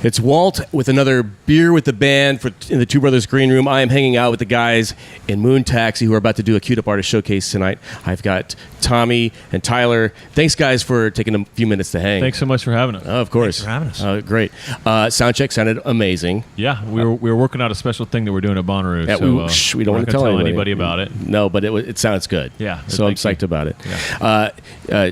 It's wALT with another beer with the band in the Two Brothers Green Room. I am hanging out with the guys in Moon Taxi who are about to do a Queued Up Artist Showcase tonight. I've got Tommy and Tyler. Thanks, guys, for taking a few minutes to hang. Thanks so much for having us. Of course. Thanks for having us. Great. Soundcheck sounded amazing. Yeah, we were working out a special thing that we're doing at Bonnaroo. Yeah, so, we don't want to tell anybody about it. No, but it sounds good. Yeah. So I'm psyched about it. Yeah.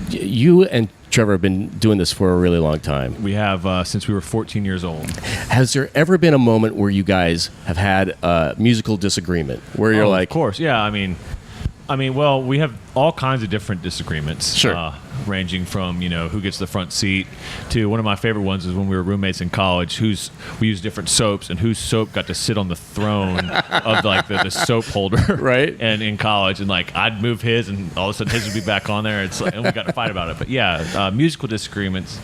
You and Trevor have been doing this for a really long time. We have since we were 14 years old. Has there ever been a moment where you guys have had a musical disagreement where you're like, of course, yeah. I mean, well, we have all kinds of different disagreements. Sure. Ranging from who gets the front seat to one of my favorite ones is when we were roommates in college. We used different soaps and whose soap got to sit on the throne of like the soap holder, right? And in college, and like I'd move his, and all of a sudden his would be back on there. It's like, and we got to fight about it. But yeah, musical disagreements.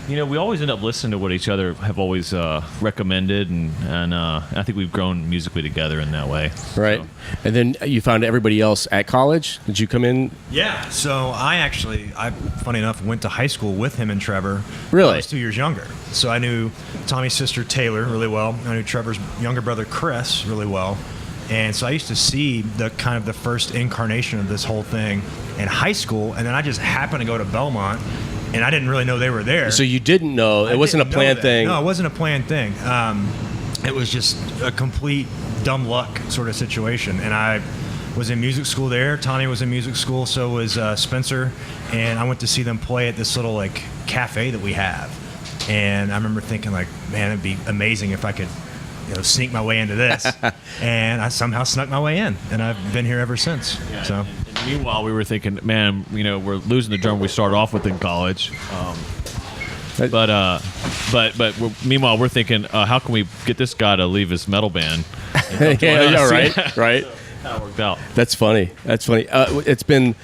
We always end up listening to what each other have always recommended, and I think we've grown musically together in that way. Right. So. And then you found everybody else at college? Did you come in? Yeah. So I funny enough, went to high school with him and Trevor. Really? I was 2 years younger. So I knew Tommy's sister, Taylor, really well. I knew Trevor's younger brother, Chris, really well. And so I used to see the first incarnation of this whole thing in high school, and then I just happened to go to Belmont, and I didn't really know they were there. So you didn't know? It wasn't a planned thing? No, it wasn't a planned thing. It was just a complete dumb luck sort of situation. And I was in music school there. Tommy was in music school, so was Spencer. And I went to see them play at this little like cafe that we have. And I remember thinking like, man, it'd be amazing if I could sneak my way into this. And I somehow snuck my way in, and I've been here ever since. Yeah, so. And meanwhile, we were thinking, man, we're losing the drummer we started off with in college. But meanwhile, we're thinking, how can we get this guy to leave his metal band? Right. So that worked out. That's funny. It's been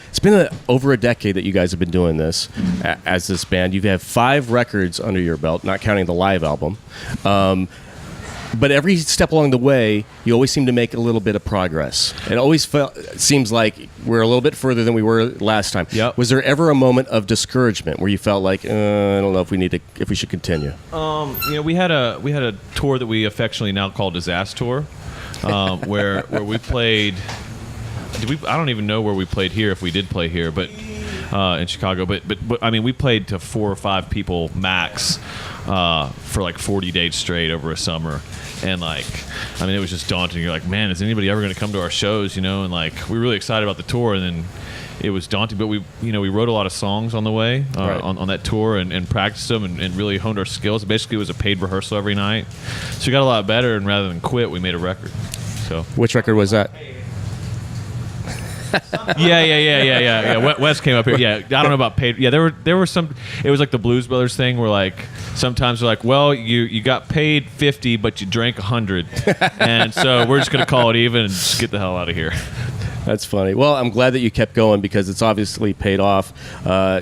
over a decade that you guys have been doing this as this band. You have 5 records under your belt, not counting the live album. But every step along the way, you always seem to make a little bit of progress. It always seems like we're a little bit further than we were last time. Yep. Was there ever a moment of discouragement where you felt like, I don't know if we should continue? We had a tour that we affectionately now call Disaster Tour, where we played. I don't even know where we played here, if we did play here, but in Chicago. But I mean, we played to 4 or 5 people max for like 40 days straight over a summer. And it was just daunting. You're like, man, is anybody ever going to come to our shows? And like, we were really excited about the tour, and then it was daunting. But we wrote a lot of songs on the way right. on that tour and practiced them and really honed our skills. Basically, it was a paid rehearsal every night. So we got a lot better, and rather than quit, we made a record. So which record was that? Yeah. Wes came up here. Yeah, I don't know about paid. Yeah, there were some. It was like the Blues Brothers thing, where like sometimes they're like, well, you got paid 50, but you drank 100, and so we're just gonna call it even and just get the hell out of here. That's funny. Well, I'm glad that you kept going because it's obviously paid off.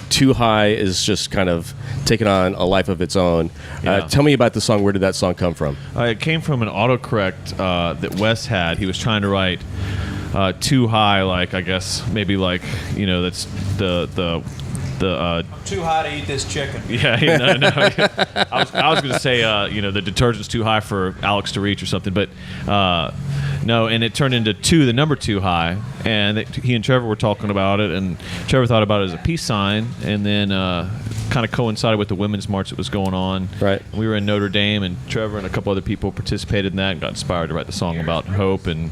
Too High is just kind of taking on a life of its own. Yeah. Tell me about the song. Where did that song come from? It came from an autocorrect that Wes had. He was trying to write Too High, like I guess maybe like that's the too high to eat this chicken. Yeah, no. I was going to say the detergent's too high for Alex to reach or something, but no, and it turned into the number 2 high, and he and Trevor were talking about it, and Trevor thought about it as a peace sign, and then kind of coincided with the Women's March that was going on. Right. We were in Notre Dame, and Trevor and a couple other people participated in that and got inspired to write the song about hope and.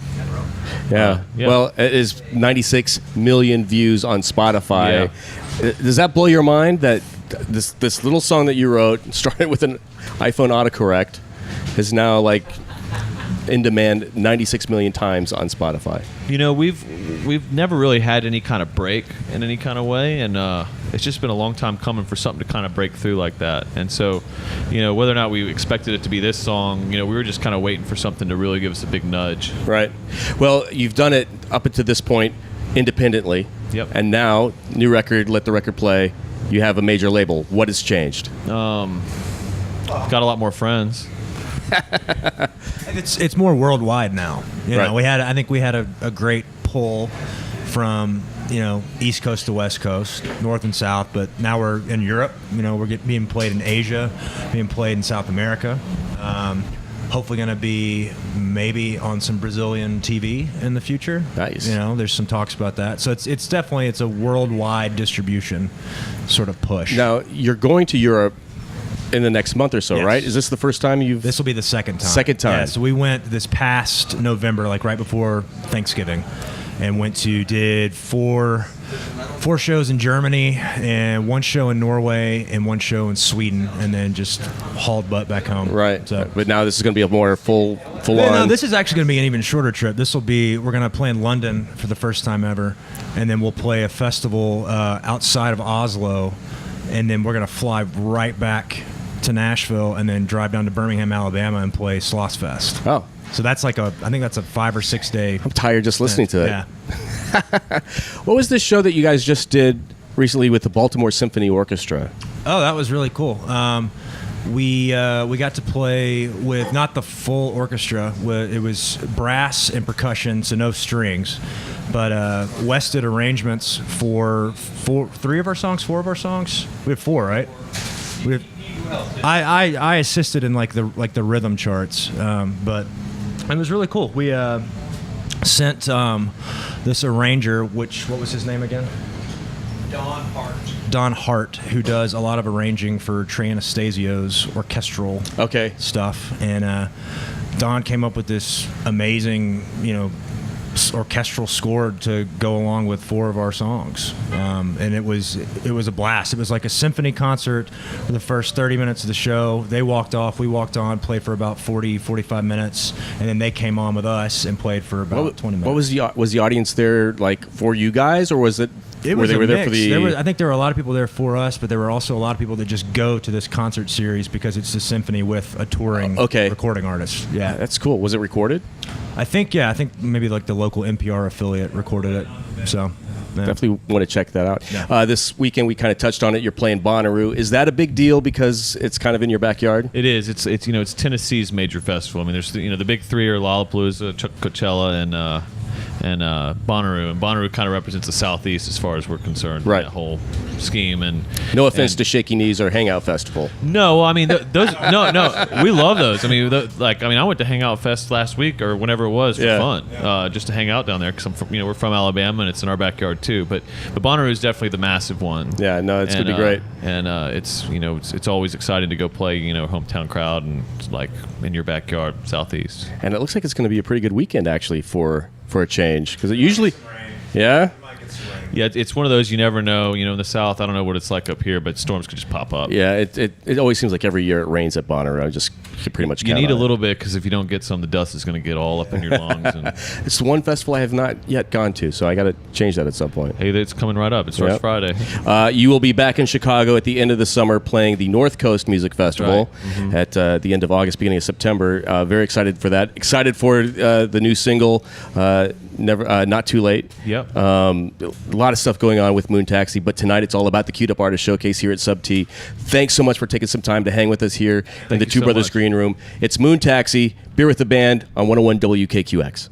Yeah. Well, it is 96 million views on Spotify. Yeah. Does that blow your mind that this little song that you wrote started with an iPhone autocorrect is now like in demand 96 million times on Spotify? We've never really had any kind of break in any kind of way, and it's just been a long time coming for something to kind of break through like that. And so, whether or not we expected it to be this song, we were just kind of waiting for something to really give us a big nudge. Right. Well, you've done it up until this point independently. Yep. And now, new record, Let the Record Play. You have a major label. What has changed? Got a lot more friends. It's more worldwide now. Right. I think we had a great pull from East Coast to West Coast, North and South. But now we're in Europe. We're being played in Asia, being played in South America. Hopefully going to be maybe on some Brazilian TV in the future. Nice. There's some talks about that. So it's definitely a worldwide distribution sort of push. Now, you're going to Europe in the next month or so, Yes. right? Is this the first time you've... This will be the second time. Second time. Yeah, so we went this past November, like right before Thanksgiving, and did four shows in Germany, and one show in Norway, and one show in Sweden, and then just hauled butt back home. Right. So, But now this is going to be a more full on... no, this is actually going to be an even shorter trip. We're going to play in London for the first time ever, and then we'll play a festival outside of Oslo, and then we're going to fly right back to Nashville and then drive down to Birmingham, Alabama, and play Sloss Fest. Oh. So that's I think that's a 5 or 6 day. I'm tired just listening to it. Yeah. What was this show that you guys just did recently with the Baltimore Symphony Orchestra? Oh, that was really cool. We got to play with not the full orchestra. It was brass and percussion, so no strings. But Wes did arrangements for 4 of our songs. We have 4, right? I assisted in the rhythm charts, but it was really cool. We sent this arranger, what was his name again? Don Hart, who does a lot of arranging for Trey Anastasio's orchestral stuff. And Don came up with this amazing, orchestral score to go along with 4 of our songs. And it was a blast. It was like a symphony concert for the first 30 minutes of the show. They walked off, we walked on, played for about 45 minutes, and then they came on with us and played for about 20 minutes. What was the audience there like for you guys, or was it It was they a were there mix. for the... I think there were a lot of people there for us, but there were also a lot of people that just go to this concert series because it's the symphony with a touring recording artist. Yeah, That's cool. Was it recorded? I think maybe like the local NPR affiliate recorded it. So yeah. Definitely want to check that out. Yeah. This weekend we kind of touched on it. You're playing Bonnaroo. Is that a big deal because it's kind of in your backyard? It is. It's Tennessee's major festival. I mean, there's the big 3 are Lollapalooza, Coachella, and Bonnaroo. And Bonnaroo kind of represents the Southeast as far as we're concerned. Right. In that whole scheme. And No offense to Shaky Knees or Hangout Festival. no, I mean those. No, we love those. I mean, I went to Hangout Fest last week or whenever it was for fun, just to hang out down there because we're from Alabama and it's in our backyard too. But Bonnaroo is definitely the massive one. Yeah, no, it's going to be great. And it's always exciting to go play hometown crowd and like in your backyard, Southeast. And it looks like it's going to be a pretty good weekend actually for a change because it usually, yeah. Yeah, it's one of those you never know. In the South, I don't know what it's like up here, but storms could just pop up. Yeah, it always seems like every year it rains at Bonnaroo. I just pretty much you need a little bit because if you don't get some, the dust is going to get all up in your lungs. And it's the one festival I have not yet gone to, so I got to change that at some point. Hey, it's coming right up. It starts Friday. You will be back in Chicago at the end of the summer playing the North Coast Music Festival at the end of August, beginning of September. Very excited for that. Excited for the new single, Not Too Late. Yep. A lot of stuff going on with Moon Taxi, but tonight it's all about the Queued Up Artist Showcase here at Sub T. Thanks so much for taking some time to hang with us here in the Two Brothers Green Room. It's Moon Taxi, Beer with the Band on 101 WKQX.